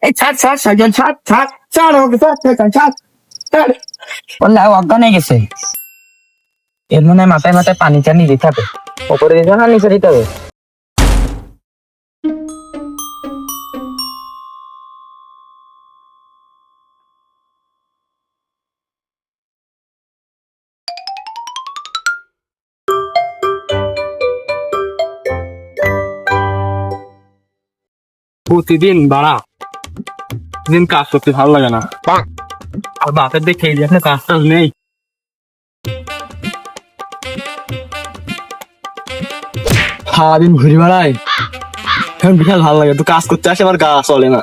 এই ছাড় ছাড় সাইকেল ছাড় ছাড় ছাড় ওকে ছাড় ছাড় ছাড় ছাড়। বললে অজ্ঞান হয়ে গেছে। এর মনে হয় মাথায় মাথায় পানি টানি দিতে হবে। ওপরে দিতে না নিচে দিতে হবে। প্রতিদিন বাড়া দিন কাজ করতে ভালো লাগে না। আর বাপের দেখে এই যে কাজ টাজ নেই। সারাদিন ঘুরে বেড়াই, এখন বিশাল ভালো লাগে। তো কাজ করতে আসে আমার গা চলে না।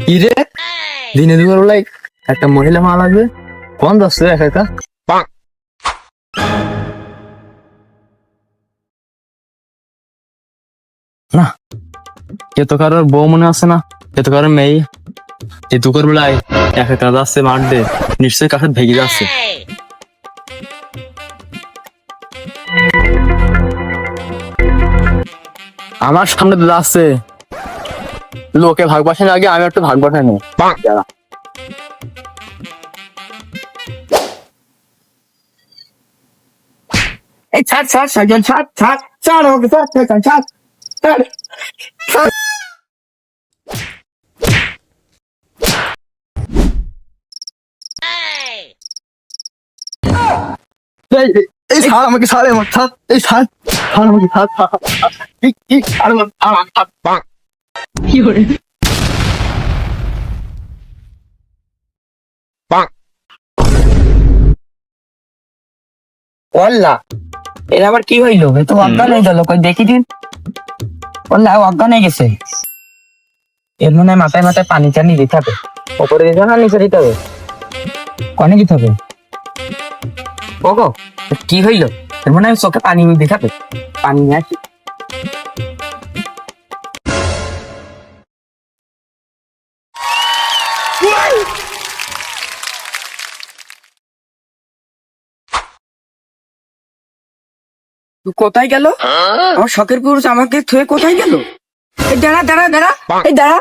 কি রে, দিনে দুপুর বেলায় একটা মহিলা মা লাগবে, কোন যাচ্ছে একা একা? না, এ তো কারোর বউ মনে আছে না, এ তো কারোর মেয়ে। এই দুপুর বেলায় একা একা যাচ্ছে মাঠ দিয়ে, নিশ্চয়ই কাছে ভেঙে যাচ্ছে। আমার সামনে তো যাচ্ছে, লোকে ভাগ বসানোর আগে আমি একটু ভাগ বসাই নেব। এই ছাড় ছাড় সাইকেল ছাড় ছাড় ছাড় ওকে ছাড় ছাড় ছাড় ছাড়। এই ছাড় আমাকে, ছাড় আমার, ছাড়, এই ছাড়, ছাড় আমাকে, ছাড়, ছাড়, ছাড় আমার, ছাড়, ছাড়। কি করে বললা এর আবার কি হইলো? এ তো অজ্ঞান হয়ে গেল, কই দেখি দিন। বললা অজ্ঞান হয়ে গেছে। এর মনে হয় মাথায় মাথায় পানি টানি দিতে হবে। ওপরে দিতে না নিচে দিতে হবে? কনে দিতে হবে? ওগো কি হইলো? এর মনে হয় চোখে পানি দিতে হবে। পানি নিয়ে আসি। কোথায় গেল আমার শখের পুরুষ? আমাকে থুয়ে কোথায় গেল? এই দাঁড়া দাঁড়া দাঁড়া, এই দাঁড়া।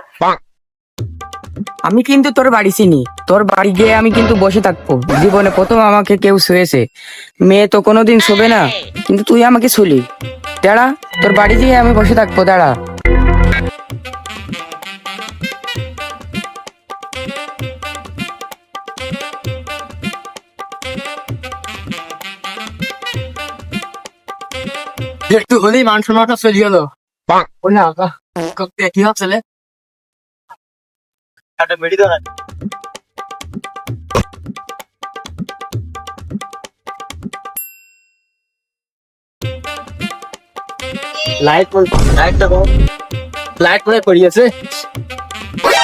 আমি কিন্তু তোর বাড়ি চিনি, তোর বাড়ি গিয়ে আমি কিন্তু বসে থাকবো। জীবনে প্রথম আমাকে কেউ শুয়েছে, মেয়ে তো কোনোদিন শোবে না, কিন্তু তুই আমাকে শুলি। দাঁড়া, তোর বাড়ি গিয়ে আমি বসে থাকবো, দাঁড়া। একটু হলেই মান সম্মানটা চলে গেল। কি হচ্ছে রে? একটা মেডি দাও না। লাইটটা কম, লাইট করে পড়িয়েছে।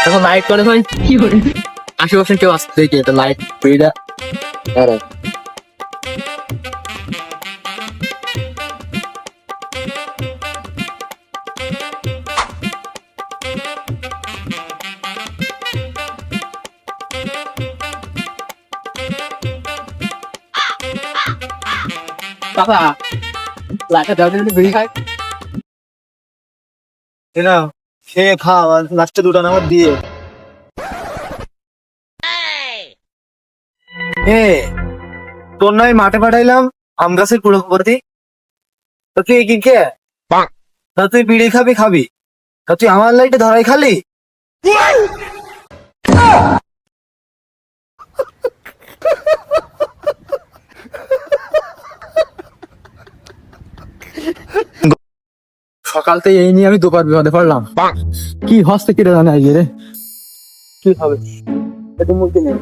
এখন লাইট করে ভাই কি করে আশেপাশে কেউ আসছে দেখি, এটা লাইট পেড়া। বাবা লাইটটা দাও দিলে বেরিয়ে খায় না, খেয়ে খাও, আর লাস্টে দুটো নাম্বার দিয়ে। তোর নয় মাঠে পাঠাইলাম আম গাছের পুরো ভর্তি, তো তুই কি কে? তা তুই বিড়ি খাবি খাবি, তা তুই আমার লাইটে ধরাই খালি। সকাল থেকে এই নিয়ে আমি দুবার বিপদে পড়লাম। কি হস্তে কেটে জানে আজকে রে, কি হবে একটু মুক্তি নেই।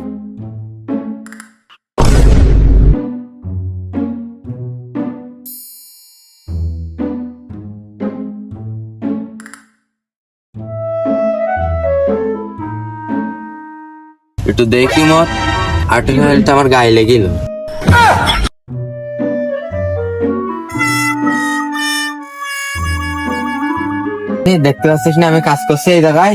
একটু দেখি মত আর্টিফিশিয়ালটা আমার গায়ে লেগেল। দেখতে পাচ্ছিস না আমি কাজ করছি এই জায়গায়?